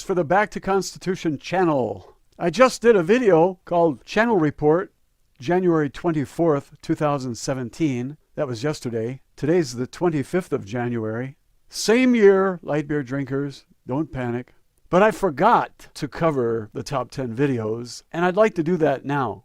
For the Back to Constitution channel. I just did a video called Channel Report, January 24th, 2017. That was yesterday. Today's the 25th of January. Same year, light beer drinkers, don't panic. But I forgot to cover the top 10 videos, and I'd like to do that now.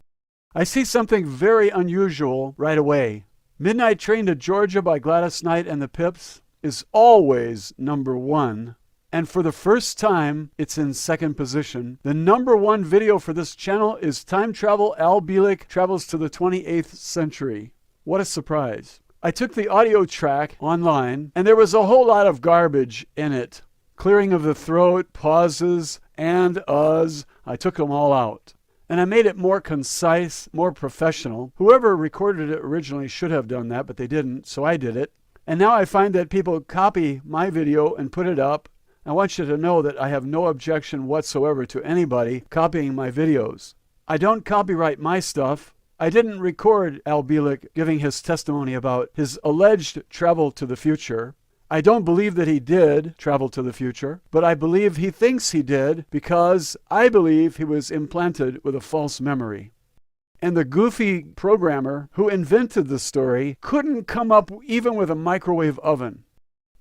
I see something very unusual right away. Midnight Train to Georgia by Gladys Knight and the Pips is always number one. And for the first time, it's in second position. The number one video for this channel is Time Travel Al Bielek Travels to the 28th Century. What a surprise. I took the audio track online, and there was a whole lot of garbage in it. Clearing of the throat, pauses, and uhs. I took them all out. And I made it more concise, more professional. Whoever recorded it originally should have done that, but they didn't, so I did it. And now I find that people copy my video and put it up. I want you to know that I have no objection whatsoever to anybody copying my videos. I don't copyright my stuff. I didn't record Al Bielek giving his testimony about his alleged travel to the future. I don't believe that he did travel to the future, but I believe he thinks he did because I believe he was implanted with a false memory. And the goofy programmer who invented the story couldn't come up even with a microwave oven.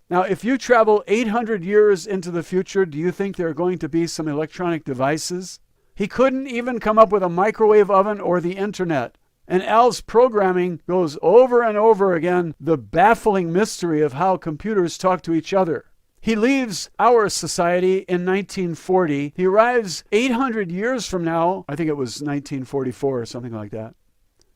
Now, if you travel 800 years into the future, do you think there are going to be some electronic devices? He couldn't even come up with a microwave oven or the internet. And Al's programming goes over and over again the baffling mystery of how computers talk to each other. He leaves our society in 1940. He arrives 800 years from now. I think it was 1944 or something like that.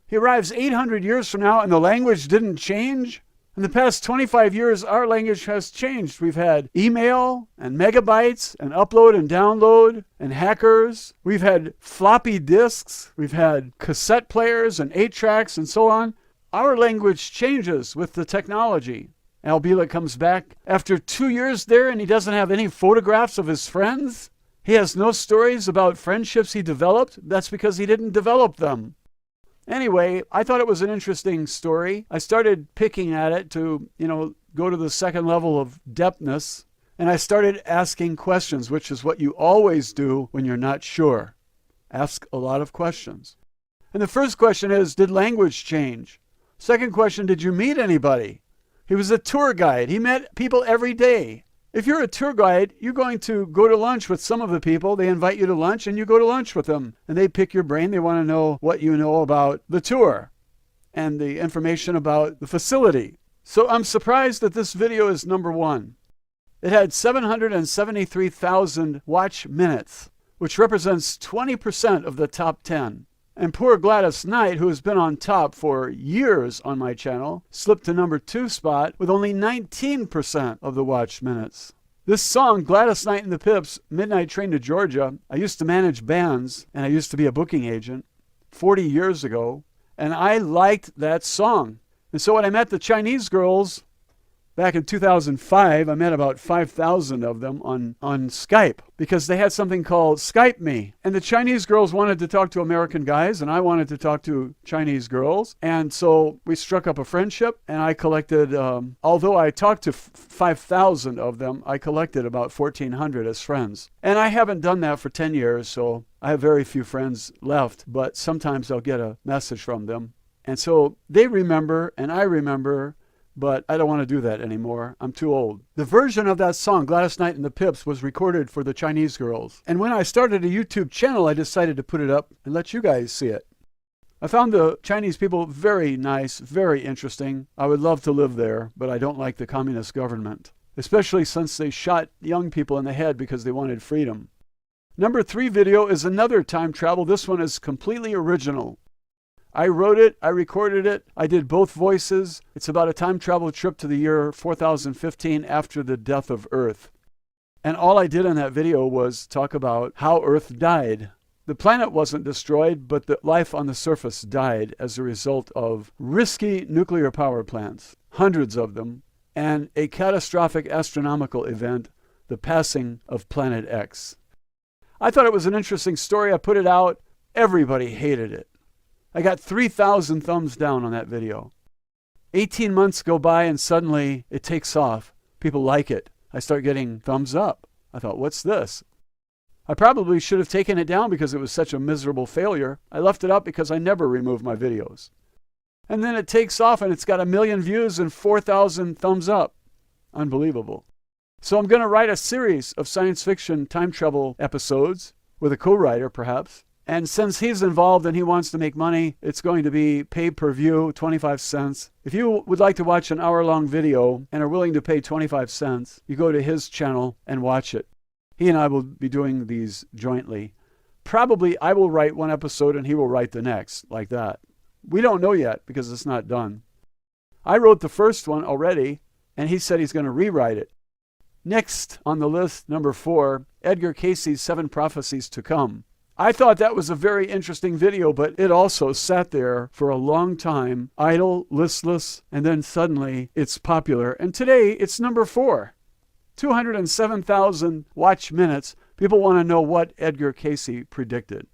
He arrives 800 years from now and the language didn't change? In the past 25 years, our language has changed. We've had email and megabytes and upload and download and hackers. We've had floppy disks. We've had cassette players and 8-tracks and so on. Our language changes with the technology. Al Bielek comes back after 2 years there and he doesn't have any photographs of his friends. He has no stories about friendships he developed. That's because he didn't develop them. Anyway, I thought it was an interesting story. I started picking at it to, go to the second level of depthness. And I started asking questions, which is what you always do when you're not sure. Ask a lot of questions. And the first question is, did language change? Second question, did you meet anybody? He was a tour guide. He met people every day. If you're a tour guide, you're going to go to lunch with some of the people. They invite you to lunch and you go to lunch with them. And they pick your brain. They want to know what you know about the tour and the information about the facility. So I'm surprised that this video is number one. It had 773,000 watch minutes, which represents 20% of the top 10. And poor Gladys Knight, who has been on top for years on my channel, slipped to number 2 spot with only 19% of the watched minutes. This song, Gladys Knight and the Pips, Midnight Train to Georgia, I used to manage bands, and I used to be a booking agent 40 years ago, and I liked that song. And so when I met the Chinese girls back in 2005, I met about 5,000 of them on Skype because they had something called Skype Me. And the Chinese girls wanted to talk to American guys, and I wanted to talk to Chinese girls. And so we struck up a friendship, and I collected, although I talked to 5,000 of them, I collected about 1,400 as friends. And I haven't done that for 10 years, so I have very few friends left, but sometimes I'll get a message from them. And so they remember, and I remember, but I don't want to do that anymore. I'm too old. The version of that song, Gladys Knight and the Pips, was recorded for the Chinese girls. And when I started a YouTube channel, I decided to put it up and let you guys see it. I found the Chinese people very nice, very interesting. I would love to live there, but I don't like the communist government, especially since they shot young people in the head because they wanted freedom. Number 3 video is another time travel. This one is completely original. I wrote it, I recorded it, I did both voices. It's about a time travel trip to the year 4015 after the death of Earth. And all I did in that video was talk about how Earth died. The planet wasn't destroyed, but the life on the surface died as a result of risky nuclear power plants, hundreds of them, and a catastrophic astronomical event, the passing of Planet X. I thought it was an interesting story. I put it out. Everybody hated it. I got 3,000 thumbs down on that video. 18 months go by and suddenly it takes off. People like it. I start getting thumbs up. I thought, what's this? I probably should have taken it down because it was such a miserable failure. I left it up because I never remove my videos. And then it takes off and it's got 1 million views and 4,000 thumbs up. Unbelievable. So I'm going to write a series of science fiction time travel episodes with a co-writer perhaps. And since he's involved and he wants to make money, it's going to be pay-per-view, 25 cents. If you would like to watch an hour-long video and are willing to pay 25 cents, you go to his channel and watch it. He and I will be doing these jointly. Probably I will write one episode and he will write the next, like that. We don't know yet because it's not done. I wrote the first one already, and he said he's going to rewrite it. Next on the list, number 4, Edgar Cayce's 7 Prophecies to Come. I thought that was a very interesting video, but it also sat there for a long time, idle, listless, and then suddenly it's popular. And today it's number 4. 207,000 watch minutes. People want to know what Edgar Cayce predicted.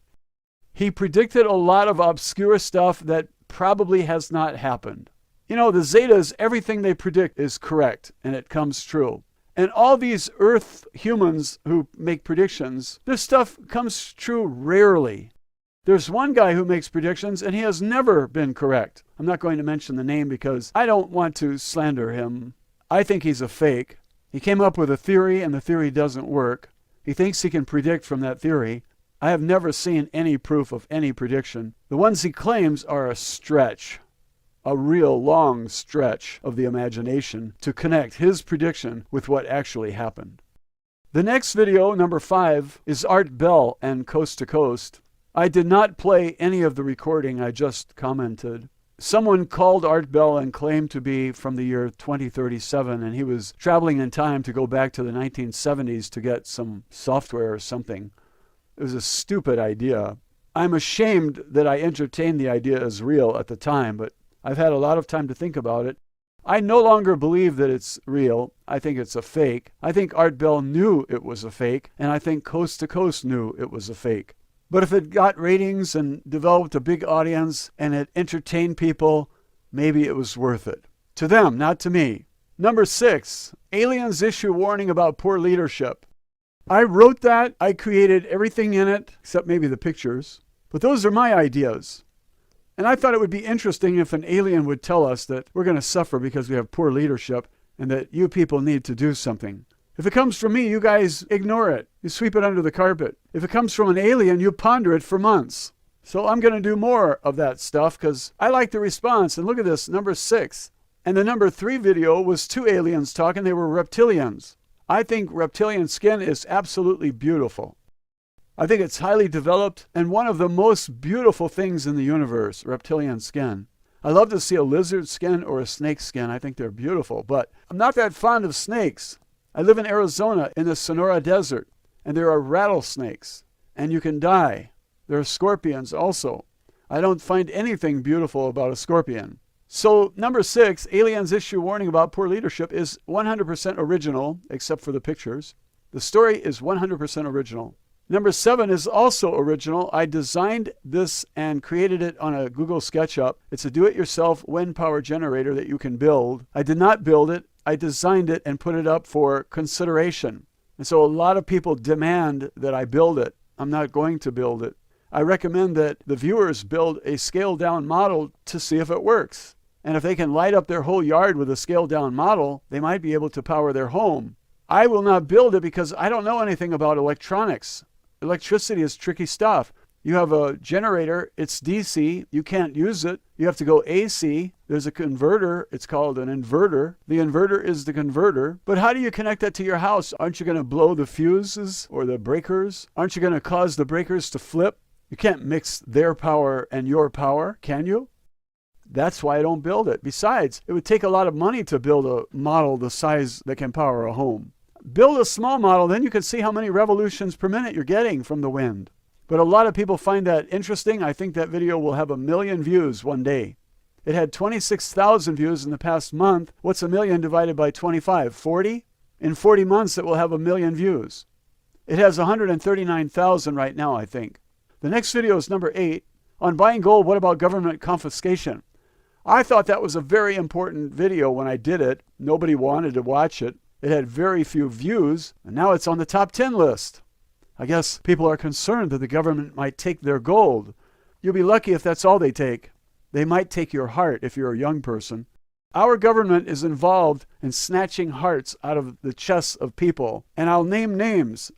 He predicted a lot of obscure stuff that probably has not happened. You know, the Zetas, everything they predict is correct, and it comes true. And all these Earth humans who make predictions, this stuff comes true rarely. There's one guy who makes predictions, and he has never been correct. I'm not going to mention the name because I don't want to slander him. I think he's a fake. He came up with a theory, and the theory doesn't work. He thinks he can predict from that theory. I have never seen any proof of any prediction. The ones he claims are a stretch. A real long stretch of the imagination to connect his prediction with what actually happened. The next video, number 5, is Art Bell and Coast to Coast. I did not play any of the recording, I just commented. Someone called Art Bell and claimed to be from the year 2037, and he was traveling in time to go back to the 1970s to get some software or something. It was a stupid idea. I'm ashamed that I entertained the idea as real at the time, but I've had a lot of time to think about it. I no longer believe that it's real. I think it's a fake. I think Art Bell knew it was a fake, and I think Coast to Coast knew it was a fake. But if it got ratings and developed a big audience and it entertained people, maybe it was worth it. To them, not to me. Number 6, aliens issue warning about poor leadership. I wrote that. I created everything in it, except maybe the pictures. But those are my ideas. And I thought it would be interesting if an alien would tell us that we're going to suffer because we have poor leadership and that you people need to do something. If it comes from me, you guys ignore it. You sweep it under the carpet. If it comes from an alien, you ponder it for months. So I'm going to do more of that stuff because I like the response. And look at this, number 6. And the number 3 video was 2 aliens talking. They were reptilians. I think reptilian skin is absolutely beautiful. I think it's highly developed and one of the most beautiful things in the universe, reptilian skin. I love to see a lizard skin or a snake skin. I think they're beautiful, but I'm not that fond of snakes. I live in Arizona in the Sonora Desert, and there are rattlesnakes, and you can die. There are scorpions also. I don't find anything beautiful about a scorpion. So number 6, aliens issue warning about poor leadership, is 100% original, except for the pictures. The story is 100% original. Number 7 is also original. I designed this and created it on a Google SketchUp. It's a do-it-yourself wind power generator that you can build. I did not build it. I designed it and put it up for consideration. And so a lot of people demand that I build it. I'm not going to build it. I recommend that the viewers build a scaled-down model to see if it works. And if they can light up their whole yard with a scaled-down model, they might be able to power their home. I will not build it because I don't know anything about electronics. Electricity is tricky stuff. You have a generator, it's DC, you can't use it. You have to go AC. There's a converter, it's called an inverter. The inverter is the converter. But how do you connect that to your house? Aren't you going to blow the fuses or the breakers? Aren't you going to cause the breakers to flip? You can't mix their power and your power, can you? That's why I don't build it. Besides, it would take a lot of money to build a model the size that can power a home. Build a small model, then you can see how many revolutions per minute you're getting from the wind. But a lot of people find that interesting. I think that video will have 1 million views one day. It had 26,000 views in the past month. What's 1 million divided by 25? 40? In 40 months, it will have 1 million views. It has 139,000 right now, I think. The next video is number 8. On buying gold, what about government confiscation? I thought that was a very important video when I did it. Nobody wanted to watch it. It had very few views, and now it's on the top 10 list. I guess people are concerned that the government might take their gold. You'll be lucky if that's all they take. They might take your heart if you're a young person. Our government is involved in snatching hearts out of the chests of people. And I'll name names.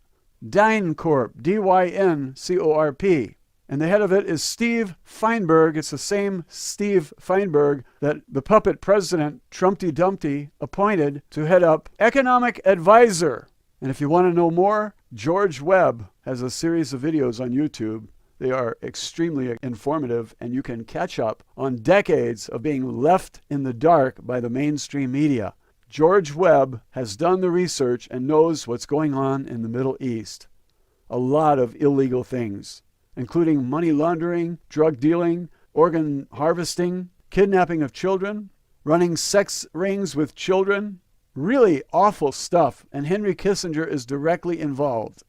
DynCorp, D-Y-N-C-O-R-P. And the head of it is Steve Feinberg. It's the same Steve Feinberg that the puppet president, Trumpty Dumpty, appointed to head up Economic Advisor. And if you want to know more, George Webb has a series of videos on YouTube. They are extremely informative, and you can catch up on decades of being left in the dark by the mainstream media. George Webb has done the research and knows what's going on in the Middle East. A lot of illegal things, including money laundering, drug dealing, organ harvesting, kidnapping of children, running sex rings with children. Really awful stuff, and Henry Kissinger is directly involved.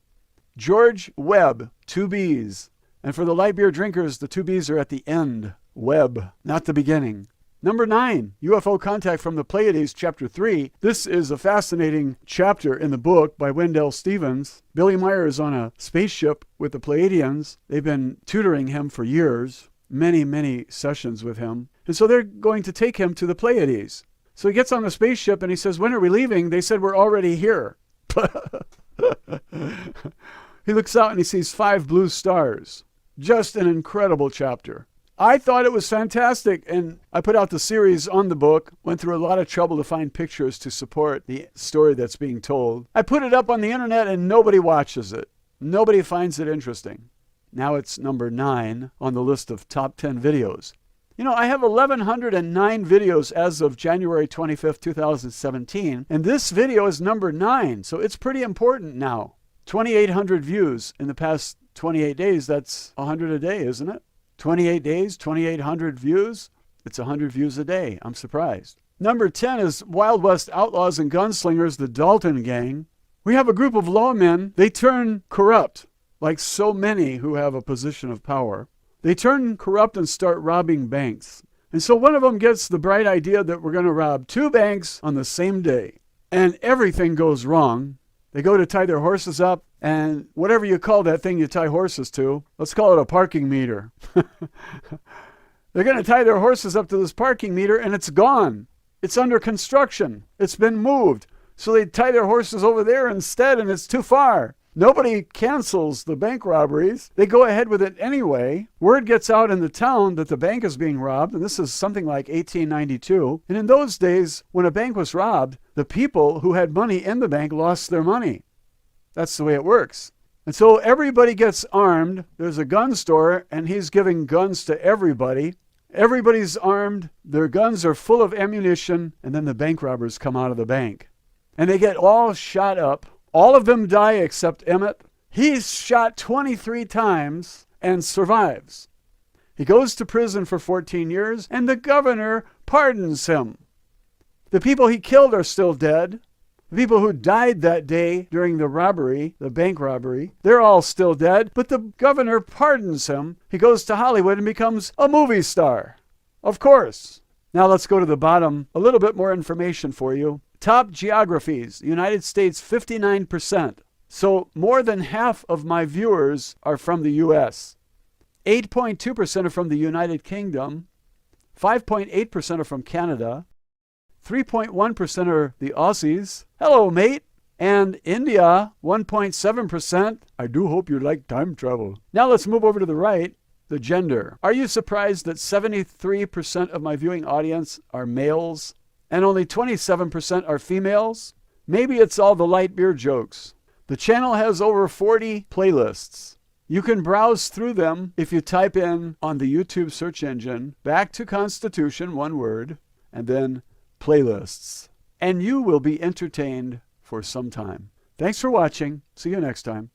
George Webb, 2 B's. And for the light beer drinkers, the 2 B's are at the end. Webb, not the beginning. Number 9, UFO Contact from the Pleiades, Chapter 3. This is a fascinating chapter in the book by Wendell Stevens. Billy Meyer is on a spaceship with the Pleiadians. They've been tutoring him for years, many sessions with him. And so they're going to take him to the Pleiades. So he gets on the spaceship and he says, "When are we leaving?" They said, "We're already here." He looks out and he sees 5 blue stars. Just an incredible chapter. I thought it was fantastic, and I put out the series on the book, went through a lot of trouble to find pictures to support the story that's being told. I put it up on the internet and nobody watches it. Nobody finds it interesting. Now it's number 9 on the list of top 10 videos. You know, I have 1,109 videos as of January 25th, 2017, and this video is number 9, so it's pretty important now. 2,800 views in the past 28 days. That's 100 a day, isn't it? 28 days, 2,800 views. It's 100 views a day. I'm surprised. Number 10 is Wild West Outlaws and Gunslingers, the Dalton Gang. We have a group of lawmen. They turn corrupt, like so many who have a position of power. They turn corrupt and start robbing banks. And so one of them gets the bright idea that we're going to rob 2 banks on the same day. And everything goes wrong. They go to tie their horses up, and whatever you call that thing you tie horses to, let's call it a parking meter. They're going to tie their horses up to this parking meter, and it's gone. It's under construction. It's been moved. So they tie their horses over there instead, and it's too far. Nobody cancels the bank robberies. They go ahead with it anyway. Word gets out in the town that the bank is being robbed, and this is something like 1892. And in those days, when a bank was robbed, the people who had money in the bank lost their money. That's the way it works. And so everybody gets armed. There's a gun store, and he's giving guns to everybody. Everybody's armed. Their guns are full of ammunition, and then the bank robbers come out of the bank. And they get all shot up. All of them die except Emmett. He's shot 23 times and survives. He goes to prison for 14 years, and the governor pardons him. The people he killed are still dead. The people who died that day during the robbery, the bank robbery, they're all still dead, but the governor pardons him. He goes to Hollywood and becomes a movie star. Of course. Now let's go to the bottom. A little bit more information for you. Top geographies, United States 59%. So more than half of my viewers are from the U.S. 8.2% are from the United Kingdom. 5.8% are from Canada. 3.1% are the Aussies. Hello, mate. And India, 1.7%. I do hope you like time travel. Now let's move over to the right. The gender. Are you surprised that 73% of my viewing audience are males? And only 27% are females? Maybe it's all the light beer jokes. The channel has over 40 playlists. You can browse through them if you type in on the YouTube search engine, BackToConstitution, one word, and then playlists. And you will be entertained for some time. Thanks for watching. See you next time.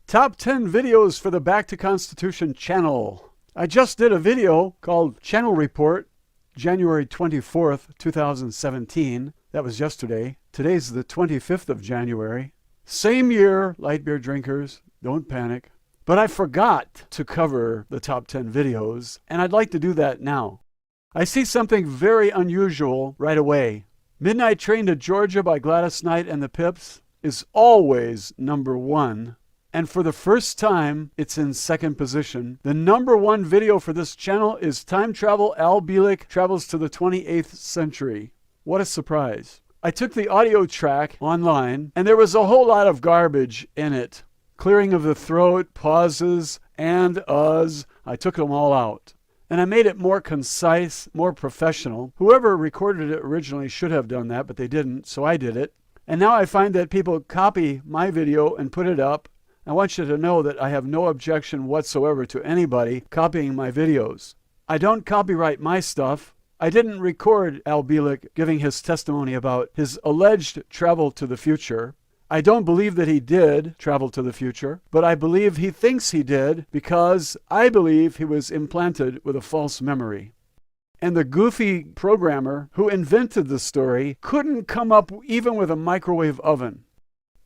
Top 10 videos for the BackToConstitution channel. I just did a video called Channel Report, January 24th, 2017. That was yesterday. Today's the 25th of January. Same year, light beer drinkers, don't panic. But I forgot to cover the top 10 videos, and I'd like to do that now. I see something very unusual right away. Midnight Train to Georgia by Gladys Knight and the Pips. is always number one. And for the first time, it's in second position. The number one video for this channel is Time Travel Al Bielek Travels to the 28th Century. What a surprise. I took the audio track online, and there was a whole lot of garbage in it. Clearing of the throat, pauses, and uhs. I took them all out. And I made it more concise, more professional. Whoever recorded it originally should have done that, but they didn't, so I did it. And now I find that people copy my video and put it up. I want you to know that I have no objection whatsoever to anybody copying my videos. I don't copyright my stuff. I didn't record Al Bielek giving his testimony about his alleged travel to the future. I don't believe that he did travel to the future, but I believe he thinks he did because I believe he was implanted with a false memory. And the goofy programmer who invented the story couldn't come up even with a microwave oven.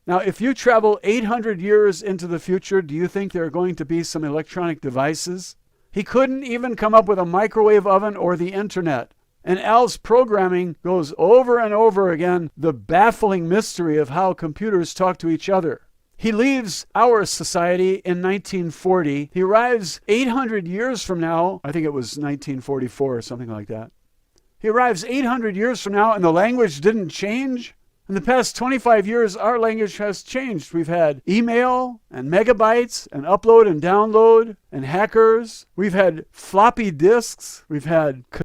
Now, if you travel 800 years into the future, do you think there are going to be some electronic devices? He couldn't even come up with a microwave oven or the internet. And Al's programming goes over and over again the baffling mystery of how computers talk to each other. He leaves our society in 1940. He arrives 800 years from now. I think it was 1944 or something like that. He arrives 800 years from now and the language didn't change. In the past 25 years, our language has changed. We've had email and megabytes and upload and download and hackers. We've had floppy disks. We've had